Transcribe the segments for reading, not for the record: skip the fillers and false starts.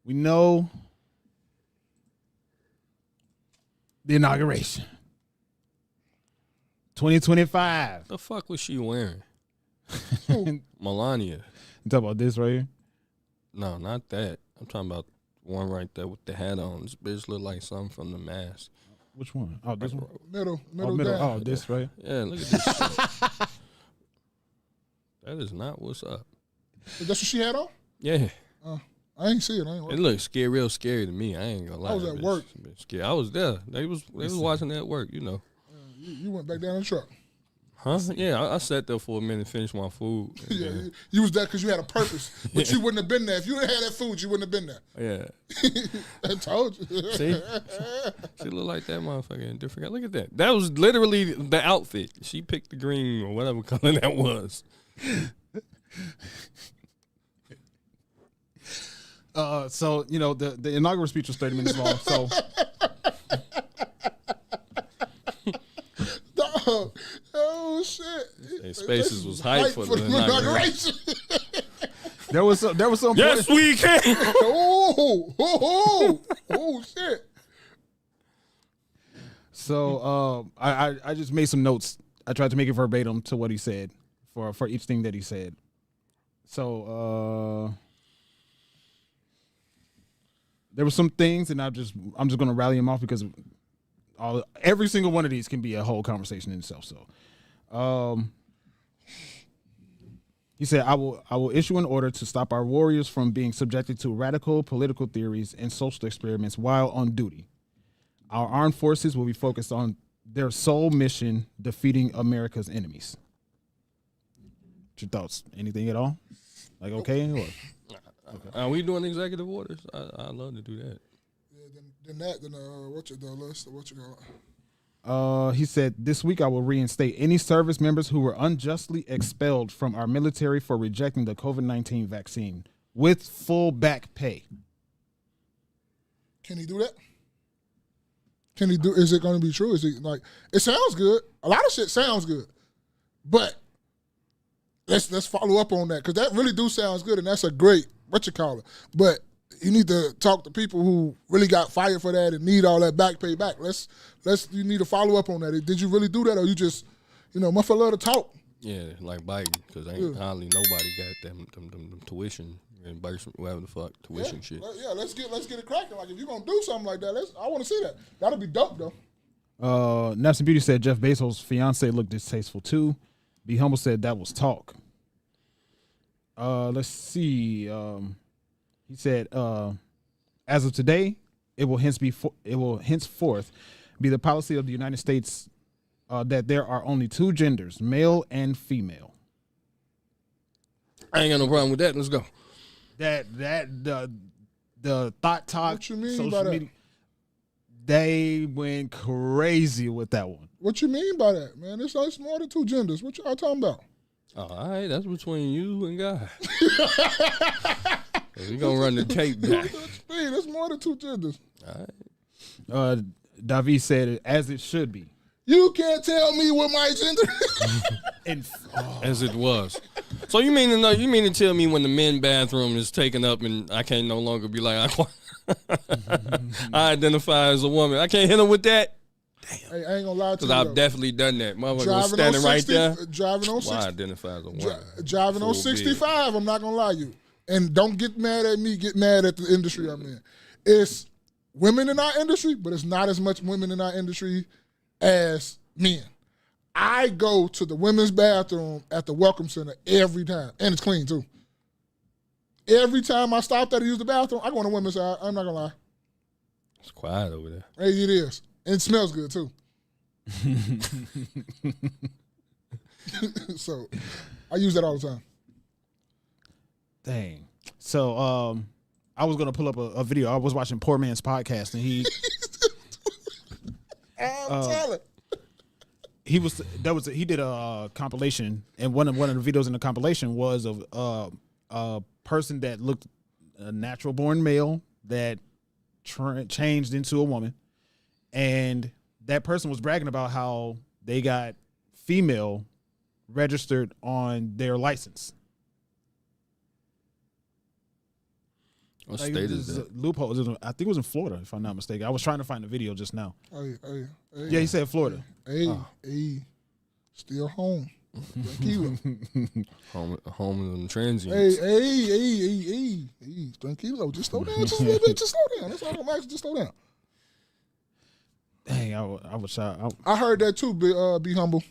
We know the inauguration. 2025. The fuck was she wearing? Melania. You talking about this right here? No, not that. I'm talking about one right there with the hat on. This bitch look like something from The Mask. Which one? Oh, this one? Middle Middle. down. Oh, this right? Yeah, look at this shit. That is not what's up. That's what she had on? Yeah. I ain't see it. It looked scary, real scary to me. I ain't gonna lie. I was at work. Scary. I was there. They was watching that work, you know. You went back down in the truck. Huh? Yeah, I sat there for a minute, finished my food. Yeah, you was there because you had a purpose, but you wouldn't have been there if you didn't have that food. You wouldn't have been there. Yeah. I told you. See, she look like that motherfucker in different. Look at that. That was literally the outfit. She picked the green or whatever color that was. So you know the inaugural speech was 30 minutes long. So. Oh shit! Hey, Spaces was hype for the inauguration. There was some. Yes, we can. Oh shit! So I just made some notes. I tried to make it verbatim to what he said for each thing that he said. So there were some things, and I'm just gonna rally them off because every single one of these can be a whole conversation in itself. So. He said, I will issue an order to stop our warriors from being subjected to radical political theories and social experiments while on duty. Our armed forces will be focused on their sole mission, defeating America's enemies. What's your thoughts? Anything at all? Like, okay? Or? Are we doing executive orders? I love to do that. Yeah, then what you call it? He said, this week I will reinstate any service members who were unjustly expelled from our military for rejecting the COVID-19 vaccine with full back pay. Can he do that? Is it going to be true? Is it like, it sounds good. A lot of shit sounds good, but let's follow up on that because that really do sounds good and that's a great, but you need to talk to people who really got fired for that and need all that back pay back. You need to follow up on that. Did you really do that, or you just, motherfucker love to talk? Yeah, like Biden, because hardly nobody got them tuition reimbursement, whatever the fuck tuition shit. Yeah, let's get it cracking. Like if you're gonna do something like that, I want to see that. That'll be dope though. Naps and Beauty said Jeff Bezos' fiance looked distasteful too. Be Humble said that was talk. Let's see. He said, as of today, it will henceforth be the policy of the United States that there are only two genders, male and female. I ain't got no problem with that. Let's go. The thought talk. What you mean social by that? media, they went crazy with that one. What you mean by that, man? It's more than two genders. What y'all talking about? All right, that's between you and God. We gonna run the tape back. That's more than two genders. All right. Davi said it as it should be. You can't tell me what my gender is. As it was. So you mean to tell me when the men's bathroom is taken up and I can't no longer be like I identify as a woman. I can't hit him with that? Damn. Hey, I ain't gonna lie to you. Because I've definitely done that. Motherfucker was standing right there. Driving on 60. Why I identify as a woman? Driving on 65, I'm not gonna lie to you. And don't get mad at me, get mad at the industry I'm in. It's women in our industry, but it's not as much women in our industry as men. I go to the women's bathroom at the Welcome Center every time, and it's clean too. Every time I stop there to use the bathroom, I go on the women's side. I'm not gonna lie. It's quiet over there. Hey, it is. And it smells good too. So I use that all the time. Dang. So I was gonna pull up a video. I was watching Poor Man's Podcast, and he he did a compilation, and one of the videos in the compilation was of a person that looked a natural born male that changed into a woman, and that person was bragging about how they got female registered on their license. What Like, state is there's that? loopholes. I think it was in Florida, if I'm not mistaken. I was trying to find the video just now. Hey. Yeah, he said Florida. Hey. Still home. Tranquilo. Home and transients. Hey. Tranquilo. Just slow down. Just a little bit. Just slow down. That's all I'm asking. Just slow down. Dang, I was shocked. I heard that too. Be humble.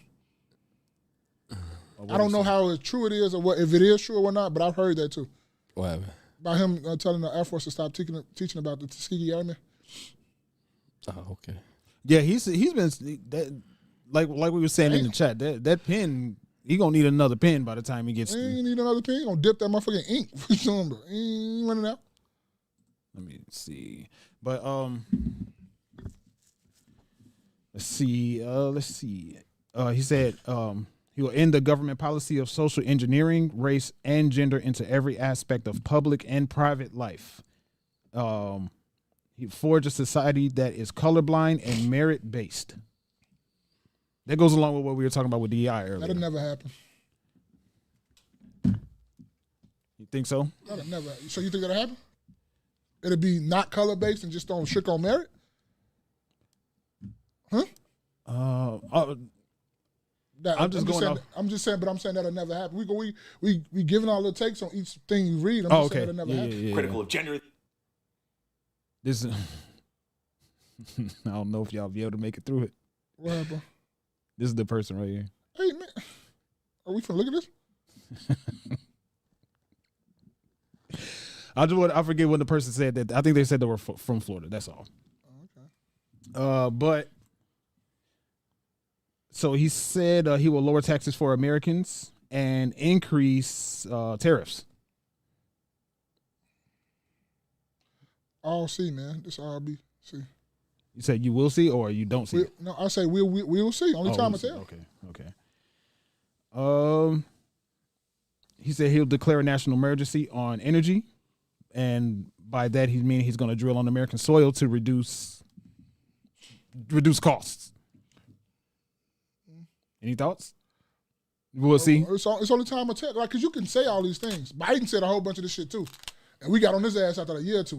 I don't know how true it is or what if it is true or not, but I've heard that too. What happened? By him telling the Air Force to stop teaching about the Tuskegee Airmen. Oh, okay. Yeah, he's been that, like we were saying in the chat. That pen, he gonna need another pen by the time he gets. He ain't need another pen. He gonna dip that motherfucking ink. He ain't running out. Let me see. But let's see. He said he will end the government policy of social engineering, race, and gender into every aspect of public and private life. He forged a society that is colorblind and merit-based. That goes along with what we were talking about with DEI earlier. That'll never happen. You think so? That'll never happen. So you think that'll happen? It'll be not color-based and just on strict on merit? Huh? I'm just saying that'll never happen. We giving our little takes on each thing you read. I'm just saying that'll never happen. Critical of gender. This I don't know if y'all be able to make it through it. What happened? This is the person right here. Hey man, are we finna look at this? I forget when the person said that. I think they said they were from Florida. That's all. Okay. But so he said he will lower taxes for Americans and increase tariffs. All see, man. This all be see. You said you will see or you don't see? No, I say we'll see. Only time will tell. Okay. He said he'll declare a national emergency on energy, and by that he means he's going to drill on American soil to reduce costs. Any thoughts? We'll see. It's only time will tell. Like, cause you can say all these things. Biden said a whole bunch of this shit too, and we got on his ass after a year or two.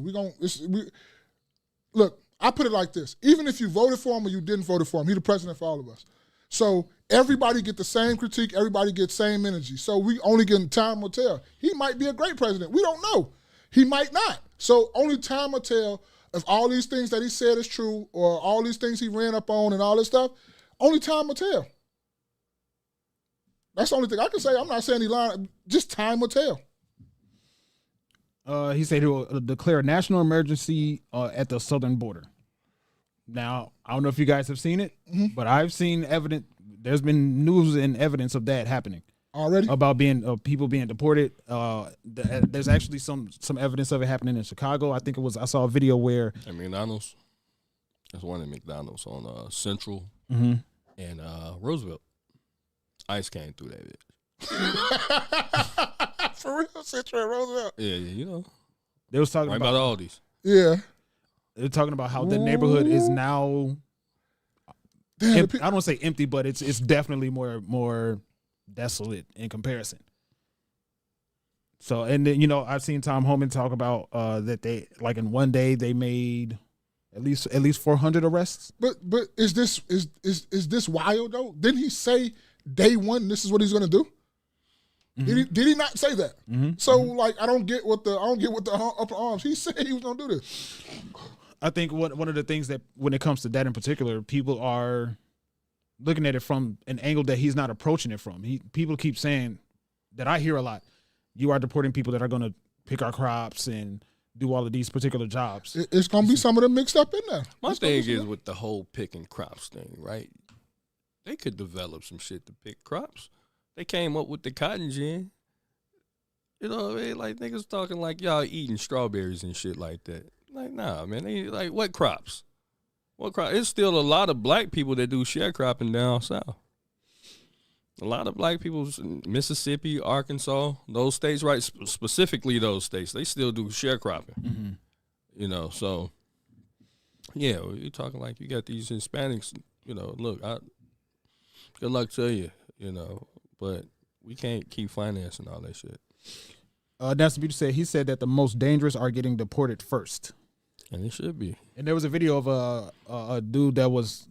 Look. I put it like this. Even if you voted for him or you didn't vote for him, he's the president for all of us. So everybody get the same critique. Everybody gets same energy. So we only getting time will tell. He might be a great president. We don't know. He might not. So only time will tell if all these things that he said is true or all these things he ran up on and all this stuff. Only time will tell. That's the only thing I can say. I'm not saying he lied. Just time will tell. He said he will declare a national emergency at the southern border. Now, I don't know if you guys have seen it, but I've seen evidence. There's been news and evidence of that happening already about people being deported. There's actually some evidence of it happening in Chicago. I think I saw a video where at McDonald's. There's one at McDonald's on Central and Roosevelt. Ice came through that bitch. For real, Central and Roosevelt. Yeah, you know. They was talking right about all these. Yeah. They're talking about how the neighborhood is now. Damn, I don't want to say empty, but it's definitely more desolate in comparison. So, and then, I've seen Tom Homan talk about that they, like, in one day they made at least 400 arrests. But is this wild though? Didn't he say day one this is what he's gonna do? Mm-hmm. Did he not say that? Mm-hmm. So like I don't get what the upper arms. He said he was gonna do this. I think one of the things that when it comes to that in particular, people are looking at it from an angle that he's not approaching it from. People keep saying that I hear a lot. You are deporting people that are going to pick our crops and do all of these particular jobs. It's going to be some of them mixed up in there. My thing is with the whole picking crops thing, right? They could develop some shit to pick crops. They came up with the cotton gin. You know what I mean? Like niggas talking like y'all eating strawberries and shit like that. Like, nah, man. They like what crops? What crop? It's still a lot of black people that do sharecropping down south. A lot of black people, Mississippi, Arkansas, those states, right? Specifically those states, they still do sharecropping. Mm-hmm. You know, so yeah, you're talking like you got these Hispanics. You know, look, good luck to you. You know, but we can't keep financing all that shit. Nelson Beach said he said that the most dangerous are getting deported first. And it should be. And there was a video of a dude that was,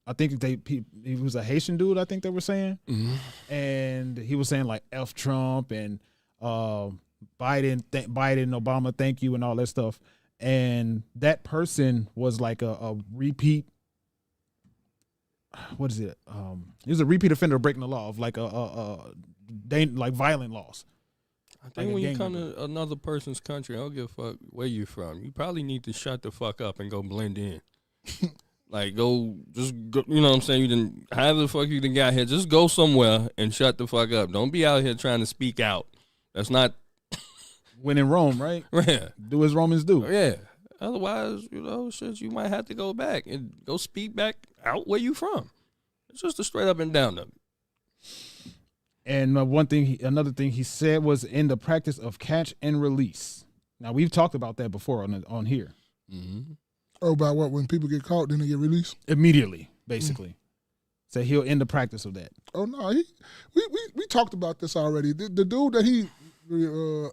I think he was a Haitian dude, I think they were saying. Mm-hmm. And he was saying like F Trump and Biden, Obama, thank you, and all that stuff. And that person was like a repeat, what is it? He was a repeat offender of breaking the law of like like violent laws. I think when you come to another person's country, I don't give a fuck where you from. You probably need to shut the fuck up and go blend in. Like, go, you know what I'm saying? You didn't, however the fuck you done got here, just go somewhere and shut the fuck up. Don't be out here trying to speak out. That's not. When in Rome, right? Yeah. Do as Romans do. Yeah. Otherwise, you know, shit, you might have to go back and go speak back out where you from. It's just a straight up and down number. And another thing he said was in the practice of catch and release. Now, we've talked about that before on here. Mm-hmm. Oh, about what? When people get caught, then they get released? Immediately, basically. So he'll end the practice of that. Oh, no. We talked about this already. The dude that he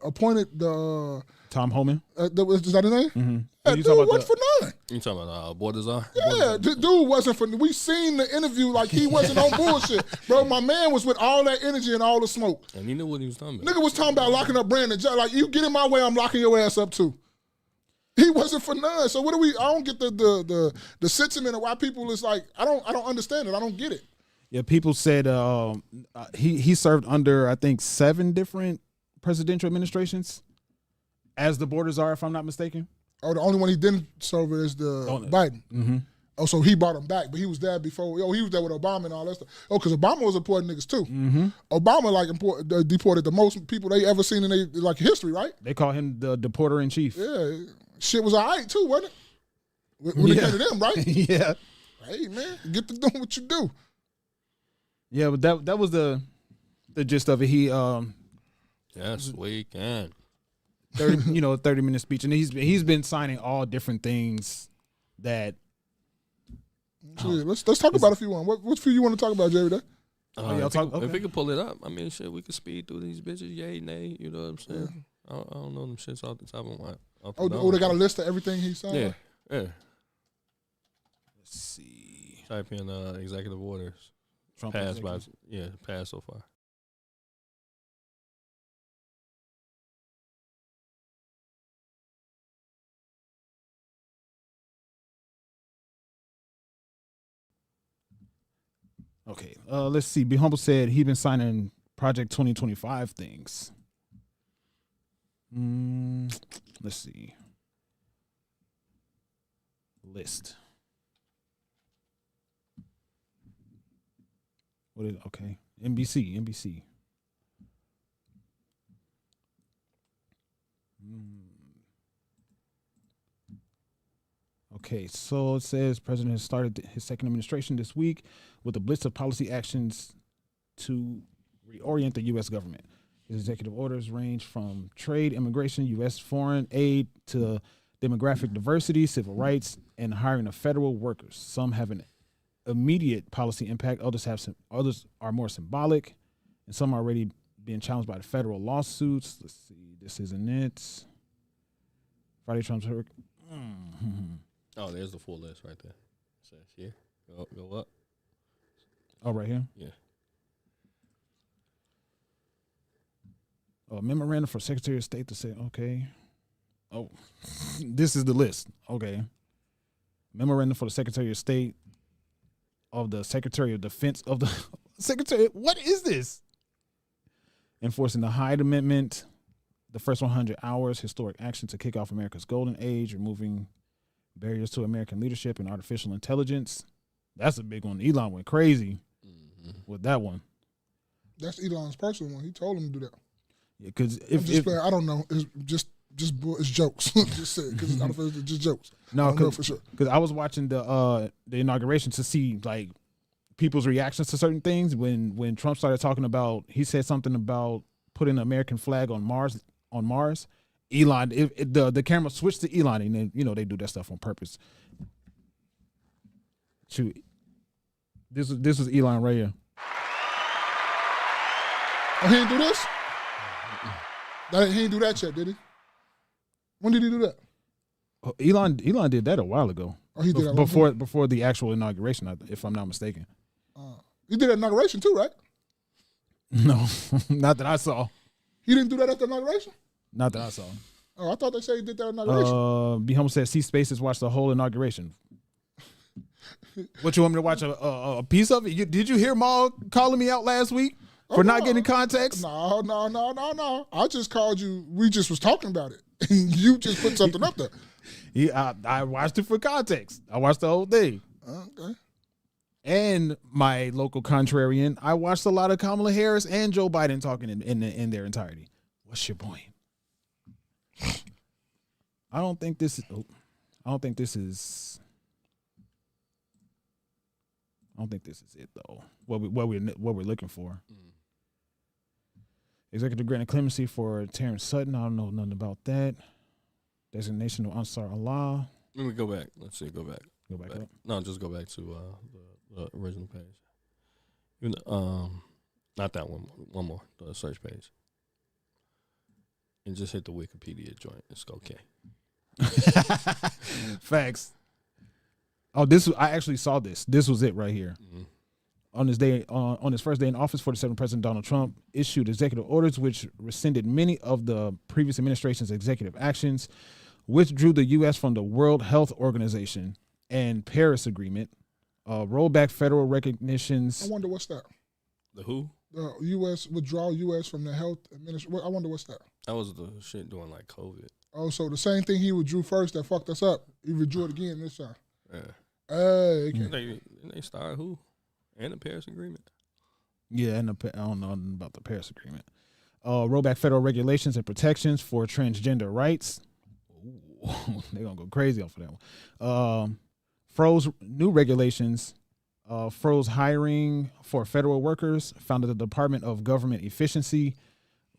appointed, the Tom Homan? is that his name? Mm-hmm. That dude wasn't for none. You talking about Bordazar? Yeah, the dude wasn't for. We seen the interview like he wasn't on bullshit, bro. My man was with all that energy and all the smoke. And he knew what he was talking about. Nigga was talking about locking up Brandon. Like, you get in my way, I'm locking your ass up too. He wasn't for none. So what do we? I don't get the sentiment of why people is like. I don't understand it. I don't get it. Yeah, people said he served under I think 7 different presidential administrations as the Bordazar, if I'm not mistaken. Oh, the only one he didn't serve is the Biden. Mm-hmm. Oh, so he brought him back, but he was there before. He was there with Obama and all that stuff. Oh, because Obama was importing niggas too. Mm-hmm. Obama deported the most people they ever seen in their history, right? They call him the deporter in chief. Yeah, shit was all right too, wasn't it? When it came to them, right? Yeah. Hey man, get to doing what you do. Yeah, but that was the gist of it. He Yes, we can. 30-minute speech, and he's been signing all different things that. Let's talk about a few one. What few you want to talk about, Jerry? If we could pull it up, I mean, shit, we could speed through these bitches, yay, nay. You know what I'm saying? Yeah. I don't know them shits off the top of my. They got a list of everything he signed. Yeah. Let's see. Type in executive orders. Trump passed so far. Okay, let's see. Be Humble said he been signing Project 2025 things. Let's see. List. Okay. NBC. Okay, so it says President has started his second administration this week with a blitz of policy actions to reorient the U.S. government. His executive orders range from trade, immigration, U.S. foreign aid to demographic diversity, civil rights, and hiring of federal workers. Some have an immediate policy impact. Others are more symbolic, and some are already being challenged by the federal lawsuits. Let's see. This isn't it. Friday Trump's hurricane. Oh, there's the full list right there. It says here. Go up. Oh, right here? Yeah. Memorandum for Secretary of State to say, okay. Oh, this is the list. Okay. Memorandum for the Secretary of State of the Secretary of Defense of the Secretary. What is this? Enforcing the Hyde Amendment, the first 100 hours, historic action to kick off America's golden age, removing barriers to American leadership and artificial intelligence. That's a big one. Elon went crazy with that one. That's Elon's personal one. He told him to do that. Yeah, because I don't know. It's just it's jokes. Just say because it's just jokes. No, I don't know for sure. Because I was watching the inauguration to see like people's reactions to certain things. When Trump started talking about, he said something about putting an American flag on Mars. Elon, the camera switched to Elon, and then, they do that stuff on purpose. Shoot, this was Elon right here. Oh, he didn't do this? He ain't do that yet, did he? When did he do that? Elon did that a while ago. Oh, he did that before the actual inauguration, if I'm not mistaken. He did that inauguration too, right? No, not that I saw. He didn't do that at the inauguration? Not that I saw. Oh, I thought they said he did that inauguration. Be Humble said, "See Spaces watched the whole inauguration." What, you want me to watch a piece of it? Did you hear Maul calling me out last week for not getting context? No. I just called you. We just was talking about it, and you just put something up there. Yeah, I watched it for context. I watched the whole thing. Okay. And my local contrarian, I watched a lot of Kamala Harris and Joe Biden talking in their entirety. What's your point? I don't think this is it though. What we're looking for. Executive granted clemency for Terrence Sutton. I don't know nothing about that. Designation of Ansar Allah. Let me go back. Let's see. Go back. Go back up. No, just go back to the original page. Not that one. One more. The search page. And just hit the Wikipedia joint. It's okay. Facts. Oh, I actually saw this. This was it right here. Mm-hmm. On his first day in office, 47 President Donald Trump issued executive orders which rescinded many of the previous administration's executive actions, withdrew the U.S. from the World Health Organization and Paris Agreement, rolled back federal recognitions. I wonder what's that. The who? The U.S. withdrawal U.S. from the health administration. I wonder what's that. That was the shit during like COVID. Oh, so the same thing he withdrew first that fucked us up. He withdrew it again this time. Yeah. Okay. They started who? And the Paris Agreement. Yeah, and I don't know nothing about the Paris Agreement. Roll back federal regulations and protections for transgender rights. Ooh, they're going to go crazy off of that one. Froze new regulations. Froze hiring for federal workers. Founded the Department of Government Efficiency.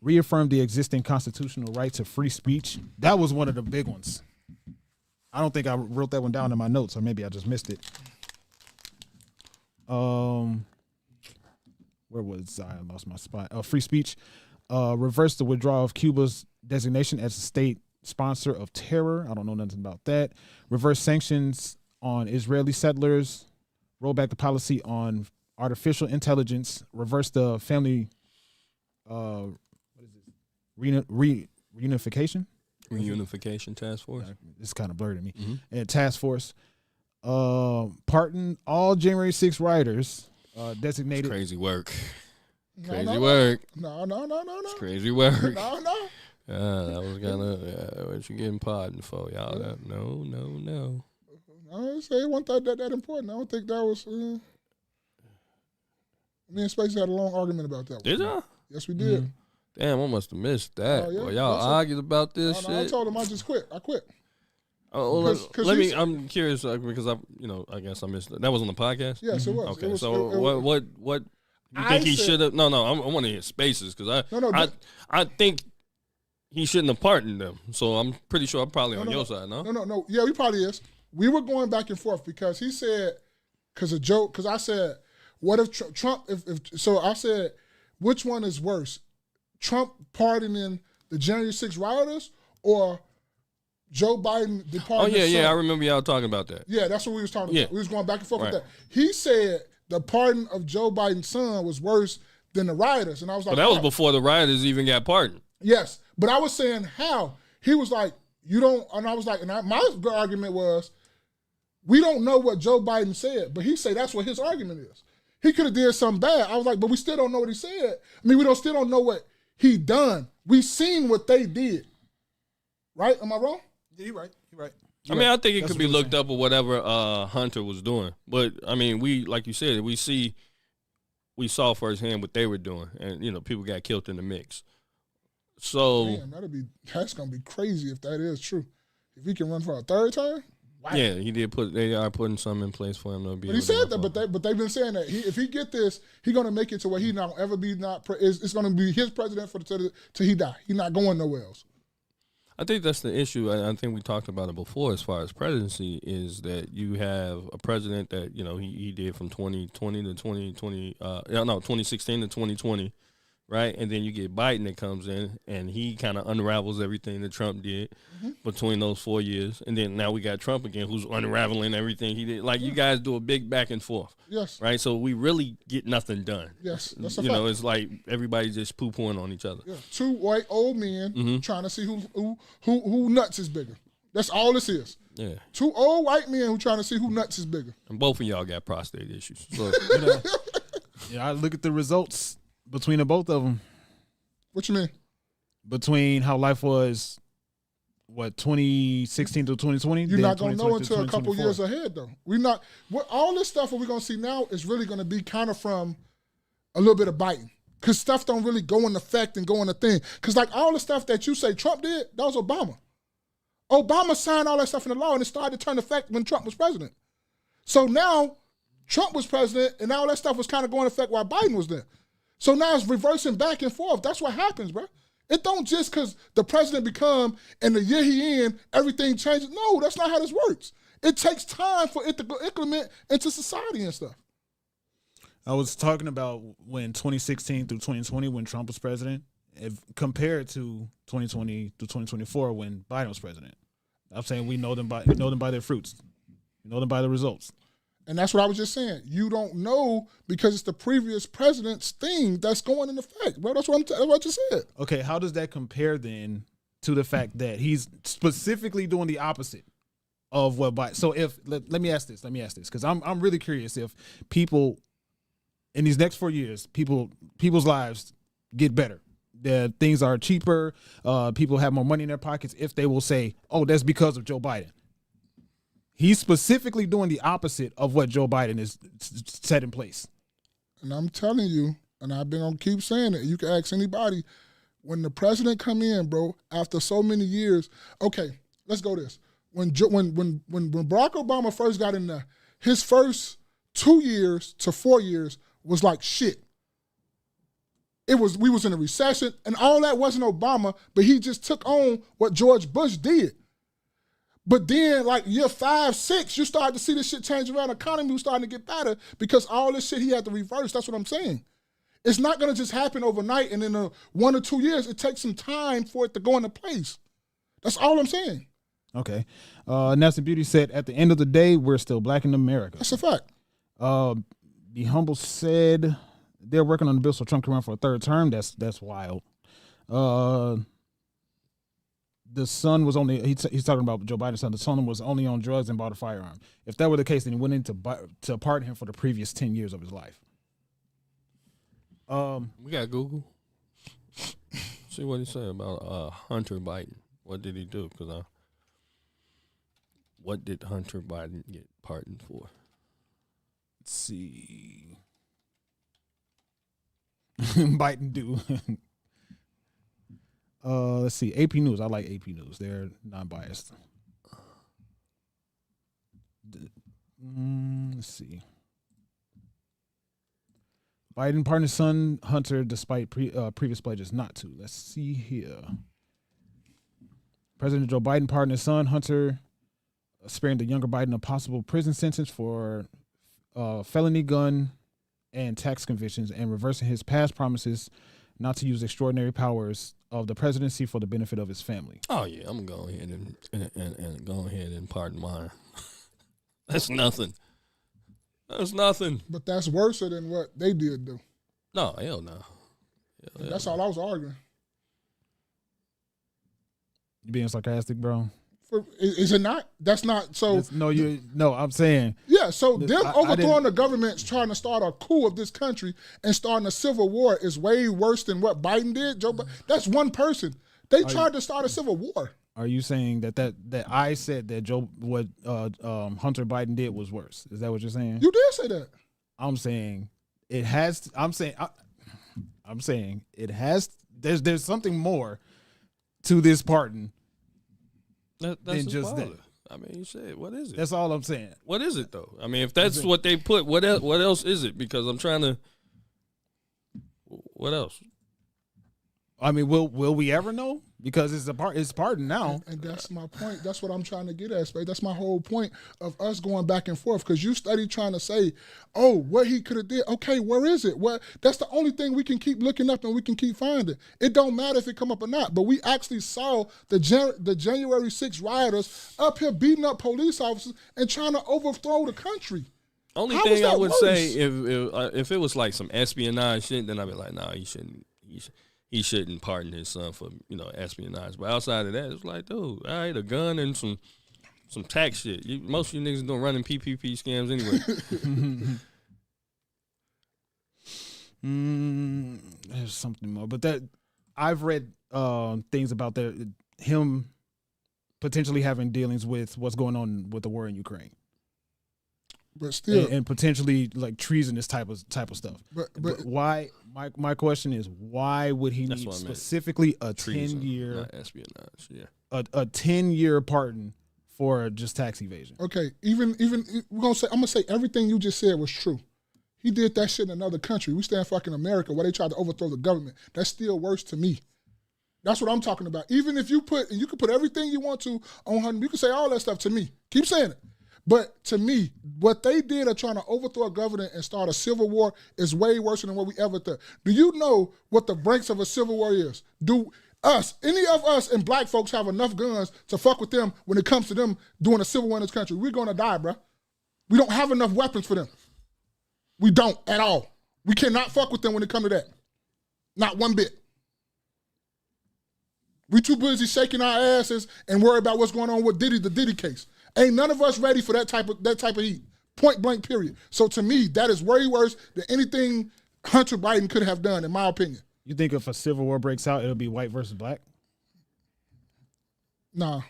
Reaffirmed the existing constitutional right to free speech. That was one of the big ones. I don't think I wrote that one down in my notes, or maybe I just missed it. Where was I? I lost my spot. Free speech. Reversed the withdrawal of Cuba's designation as a state sponsor of terror. I don't know nothing about that. Reversed sanctions on Israeli settlers. Roll back the policy on artificial intelligence. Reversed the family. What is this? Reunification. Reunification task force. It's kind of blurred to me. Mm-hmm. And task force. Pardon all January 6 rioters. Designated. It's crazy work. No. Work. No. It's crazy work. No. That was kind of what you getting pardoned for, y'all. Yeah. No. I didn't say it wasn't that important. I don't think that was. Me and Space had a long argument about that one. Did y'all? Yes, we did. Mm-hmm. Damn, I must have missed that. Oh, yeah. Boy, y'all argued about this shit. I told him I just quit. I quit. Oh, let me. I'm curious because I guess I missed it. That was on the podcast. Yes, it was. Okay, it was, so what you think he should have? No, I want to hear Spaces because I think he shouldn't have pardoned them. So I'm pretty sure I'm probably on your side. No. Yeah, he probably is. We were going back and forth because he said because I said what if Trump so I said which one is worse, Trump pardoning the January 6 rioters or Joe Biden departing. Oh yeah, I remember y'all talking about that. Yeah, that's what we was talking about. We was going back and forth with that. He said the pardon of Joe Biden's son was worse than the rioters, and I was like, but that was before the rioters even got pardoned. Yes, but I was saying how he was like, you don't, and I was like, my argument was, we don't know what Joe Biden said, but he said that's what his argument is. He could have did something bad. I was like, but we still don't know what he said. I mean, still don't know what he done. We seen what they did. Right? Am I wrong? Yeah, you're right. I mean, I think it could be looked up or whatever Hunter was doing. But, I mean, like you said, we saw firsthand what they were doing. And, people got killed in the mix. So. Man, that's going to be crazy if that is true. If he can run for a third time? Wow. Yeah, he did they are putting something in place for him to be. But he said that, but they've been saying that if he get this, he's going to make it to where he not ever be it's going to be his president till he die. He's not going nowhere else. I think that's the issue. I think we talked about it before as far as presidency is that you have a president that, he did from 2020 to 2020, 2016 to 2020 right? And then you get Biden that comes in, and he kind of unravels everything that Trump did between those 4 years. And then now we got Trump again, who's unraveling everything he did. Like, you guys do a big back and forth. Yes. Right? So we really get nothing done. Yes, that's a You fact. know, it's like everybody just poo-pooing on each other. Yeah. Two white old men trying to see who nuts is bigger. That's all this is. Yeah. Two old white men who trying to see who nuts is bigger. And both of y'all got prostate issues. So, Yeah, I look at the results between the both of them. What you mean? Between how life was, 2016 to 2020? You're not going to know 2020 to until a couple 2024. years ahead, though. We're not. All this stuff that we're going to see now is really going to be kind of from a little bit of Biden. Because stuff don't really go in effect and go in the thing. Because like all the stuff that you say Trump did, that was Obama. Obama signed all that stuff in the law, and it started to turn effect when Trump was president. So now Trump was president, and all that stuff was kind of going effect while Biden was there. So now it's reversing back and forth. That's what happens, bro. It don't just because the president become and the year he in, everything changes. No, that's not how this works. It takes time for it to go implement into society and stuff. I was talking about when 2016 through 2020 when Trump was president, compared to 2020 to 2024 when Biden was president. I'm saying we know them by their fruits. We know them by the results. And that's what I was just saying. You don't know because it's the previous president's thing that's going in effect, bro. That's what I just said. Okay, how does that compare then to the fact that he's specifically doing the opposite of what Biden? So let me ask this, because I'm really curious if people in these next 4 years, people's lives get better. That things are cheaper, people have more money in their pockets, if they will say, oh, that's because of Joe Biden. He's specifically doing the opposite of what Joe Biden is set in place. And I'm telling you, and I've been gonna keep saying it. You can ask anybody. When the president come in, bro, after so many years. Okay, let's go this. When Barack Obama first got in there, his first 2 years to 4 years was like shit. We was in a recession, and all that wasn't Obama, but he just took on what George Bush did. But then, like year 5, 6, you started to see this shit change around. The economy was starting to get better because all this shit he had to reverse. That's what I'm saying. It's not going to just happen overnight and in 1 or 2 years. It takes some time for it to go into place. That's all I'm saying. Okay. Nelson Beauty said, at the end of the day, we're still black in America. That's a fact. Be Humble said they're working on the bill so Trump can run for a third term. That's wild. The son was only, he's talking about Joe Biden's son. The son was only on drugs and bought a firearm. If that were the case, then he went in to pardon him for the previous 10 years of his life. we got Google. See what he said about Hunter Biden. What did he do? Because what did Hunter Biden get pardoned for? Let's see. Biden do. Let's see. AP News. I like AP News. They're non-biased. Let's see. Biden pardoned his son Hunter despite previous pledges not to. Let's see here. President Joe Biden pardoned his son Hunter, sparing the younger Biden a possible prison sentence for felony gun and tax convictions, and reversing his past promises not to use extraordinary powers of the presidency for the benefit of his family. Oh yeah, I'm gonna go ahead and go ahead and pardon mine. That's nothing. That's nothing. But that's worse than what they did do. No, hell no. That's all I was arguing. You being sarcastic, bro? Is it not? That's not so. No, I'm saying. Yeah, so them I overthrowing the government, trying to start a coup of this country and starting a civil war is way worse than what Biden did. That's one person. They tried to start a civil war. Are you saying that I said that what Hunter Biden did was worse? Is that what you're saying? You did say that. I'm saying it has. I'm saying it has. There's something more to this pardon. That's just that. I mean, you said, what is it? That's all I'm saying. What is it though? I mean, if that's what they put, what else is it? Because I'm trying to. What else? I mean, will we ever know? Because it's pardoned now. And that's my point. That's what I'm trying to get at, Spade. That's my whole point of us going back and forth. Because you study trying to say, oh, what he could have did. Okay, where is it? Well, that's the only thing we can keep looking up and we can keep finding. It don't matter if it come up or not. But we actually saw the January 6th rioters up here beating up police officers and trying to overthrow the country. Only How thing I would worse? say if it was like some espionage shit, then I'd be like, nah, he shouldn't pardon his son for espionage. But outside of that, it's like, dude, all right, a gun and some tax shit. Most of you niggas don't run in PPP scams anyway. There's something more, but that I've read things about him potentially having dealings with what's going on with the war in Ukraine. But still, and potentially like treasonous type of stuff. But why? My question is, why would he need specifically a Treason, 10-year not espionage? Yeah, a 10-year pardon for just tax evasion? Okay, even I'm gonna say everything you just said was true. He did that shit in another country. We stand fucking America where they tried to overthrow the government. That's still worse to me. That's what I'm talking about. Even if you can put everything you want to on her, you can say all that stuff to me. Keep saying it. But to me, what they did of trying to overthrow a government and start a civil war is way worse than what we ever thought. Do you know what the breaks of a civil war is? Do any of us and black folks have enough guns to fuck with them when it comes to them doing a civil war in this country? We're going to die, bro. We don't have enough weapons for them. We don't at all. We cannot fuck with them when it comes to that. Not one bit. We too busy shaking our asses and worry about what's going on with the Diddy case. Ain't none of us ready for that type of heat. Point blank, period. So to me, that is way worse than anything Hunter Biden could have done, in my opinion. You think if a civil war breaks out, it'll be white versus black? Nah.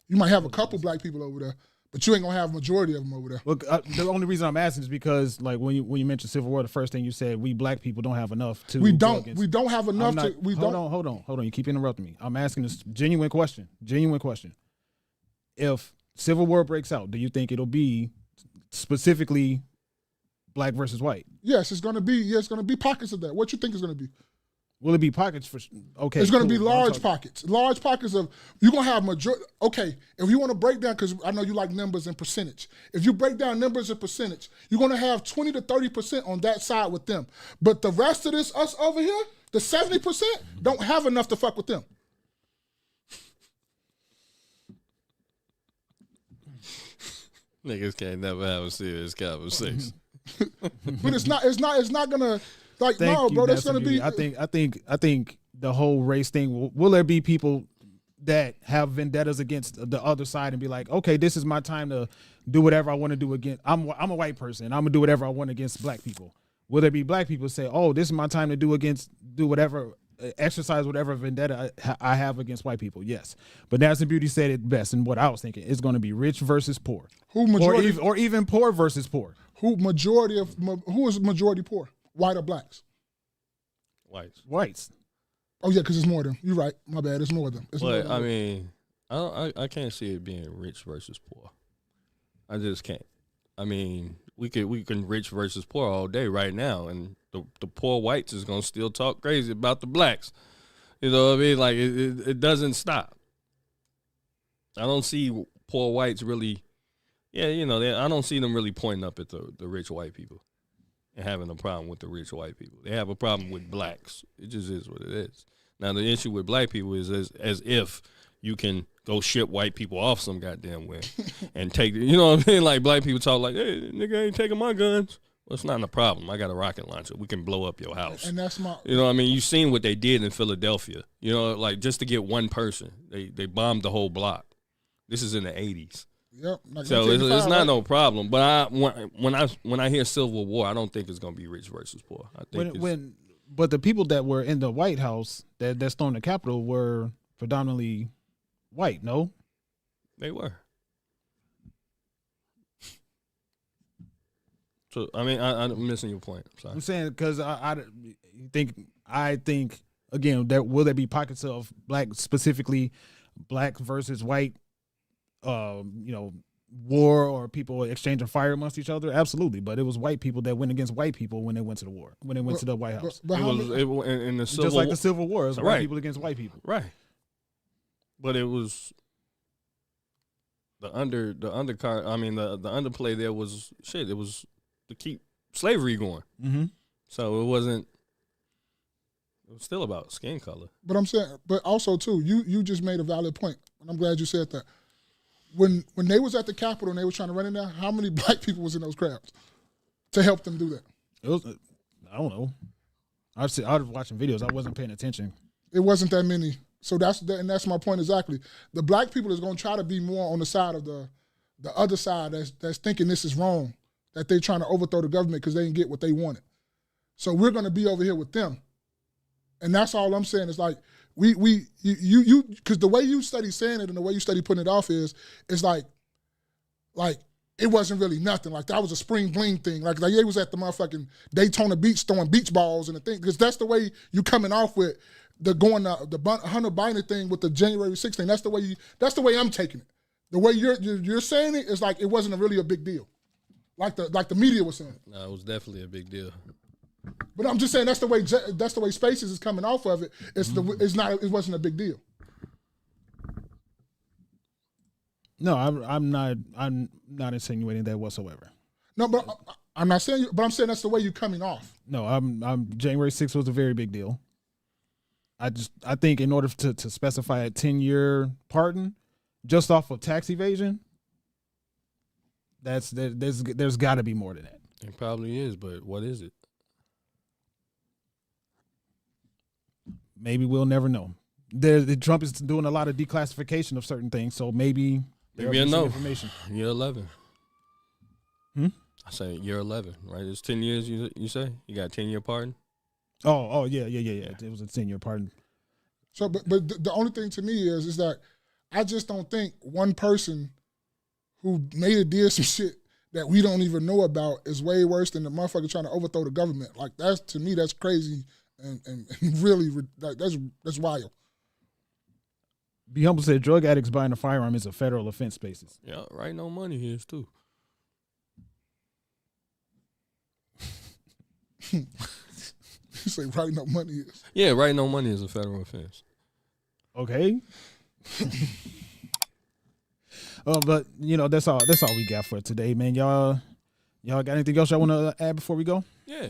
You might have a couple black people over there, but you ain't gonna have a majority of them over there. Look, the only reason I'm asking is because, like, when you mentioned civil war, the first thing you said, we black people don't have enough to. We don't have enough to. Hold on. You keep interrupting me. I'm asking this genuine question. If civil war breaks out, do you think it'll be specifically black versus white? Yes, it's gonna be. Yeah, it's gonna be pockets of that. What you think it's gonna be? Will it be pockets for? Okay, it's going to be large pockets. Large pockets of, you're going to have majority. Okay, if you want to break down, because I know you like numbers and percentage. If you break down numbers and percentage, you're going to have 20 to 30% on that side with them. But the rest of this, us over here, the 70%, don't have enough to fuck with them. Niggas can't never have a serious conversation. But it's not going to. Like, no, bro, that's going to be. I think the whole race thing. Will there be people that have vendettas against the other side and be like, okay, this is my time to do whatever I want to do against. I'm a white person. I'm gonna do whatever I want against black people. Will there be black people say, oh, this is my time to do whatever, exercise whatever vendetta I have against white people? Yes, but Nasty Beauty said it best, and what I was thinking is going to be rich versus poor, or even poor versus poor. Who is majority poor? White or blacks? Whites. Oh yeah, because it's more of them. You're right. My bad. It's more of them. But I mean, I can't see it being rich versus poor. I just can't. I mean, we can rich versus poor all day right now, and the poor whites is gonna still talk crazy about the blacks. You know what I mean? Like it doesn't stop. I don't see poor whites really. Yeah, I don't see them really pointing up at the rich white people and having a problem with the rich white people. They have a problem with blacks. It just is what it is. Now, the issue with black people is as if you can go ship white people off some goddamn way and take, you know what I mean? Like, black people talk like, hey, nigga ain't taking my guns. Well, it's not a problem. I got a rocket launcher. We can blow up your house. And that's my... You know what I mean? You've seen what they did in Philadelphia. You know, like, just to get one person, they bombed the whole block. This is in the 80s. Yep. So it's not no problem. But when I hear Civil War, I don't think it's gonna be rich versus poor. I think but the people that were in the White House that stormed the Capitol were predominantly white. No, they were. So I mean, I'm missing your point. I'm saying because I think again that will there be pockets of black, specifically black versus white, war or people exchanging fire amongst each other? Absolutely. But it was white people that went against white people when they went to the war, when they went to the White House. But how many- In the Civil Just like the Civil War, it was white Right. people against white people. Right. But it was the undercard. I mean, the underplay there was shit. It was to keep slavery going. Mm-hmm. So it wasn't. It was still about skin color. But I'm saying, but also too, you just made a valid point, and I'm glad you said that. When they was at the Capitol and they were trying to run in there, how many black people was in those crowds to help them do that? It was, I don't know. I was watching videos. I wasn't paying attention. It wasn't that many. So that's my point exactly. The black people is going to try to be more on the side of the other side that's thinking this is wrong, that they're trying to overthrow the government because they didn't get what they wanted. So we're going to be over here with them. And that's all I'm saying. It's like you because the way you study saying it and the way you study putting it off is like it wasn't really nothing. Like that was a spring bling thing. Like they was at the motherfucking Daytona Beach throwing beach balls and the thing. Because that's the way you coming off with the Hunter Biden thing with the January 6th thing. That's the way I'm taking it. The way you're saying it is like it wasn't really a big deal. Like the media was saying. No, it was definitely a big deal. But I'm just saying that's the way Spaces is coming off of it. It wasn't a big deal. No, I'm not insinuating that whatsoever. No, but I'm not saying. But I'm saying that's the way you're coming off. No, I'm January 6th was a very big deal. I think in order to specify a 10-year pardon just off of tax evasion, there's got to be more than that. It probably is, but what is it? Maybe we'll never know. Trump is doing a lot of declassification of certain things, so maybe Maybe I know. information. Year 11. Hmm? I say year 11, right? It's 10 years. You say you got a 10-year pardon. Oh yeah. It was a 10-year pardon. So, but the only thing to me is that I just don't think one person who did some shit that we don't even know about is way worse than the motherfucker trying to overthrow the government. Like to me, that's crazy and really like that's wild. Be Humble said drug addicts buying a firearm is a federal offense. Spaces. Yeah, right. No money here too. You say right no money is. Yeah, right. No money is a federal offense. Okay. But that's all we got for today, man. Y'all got anything else y'all want to add before we go? Yeah.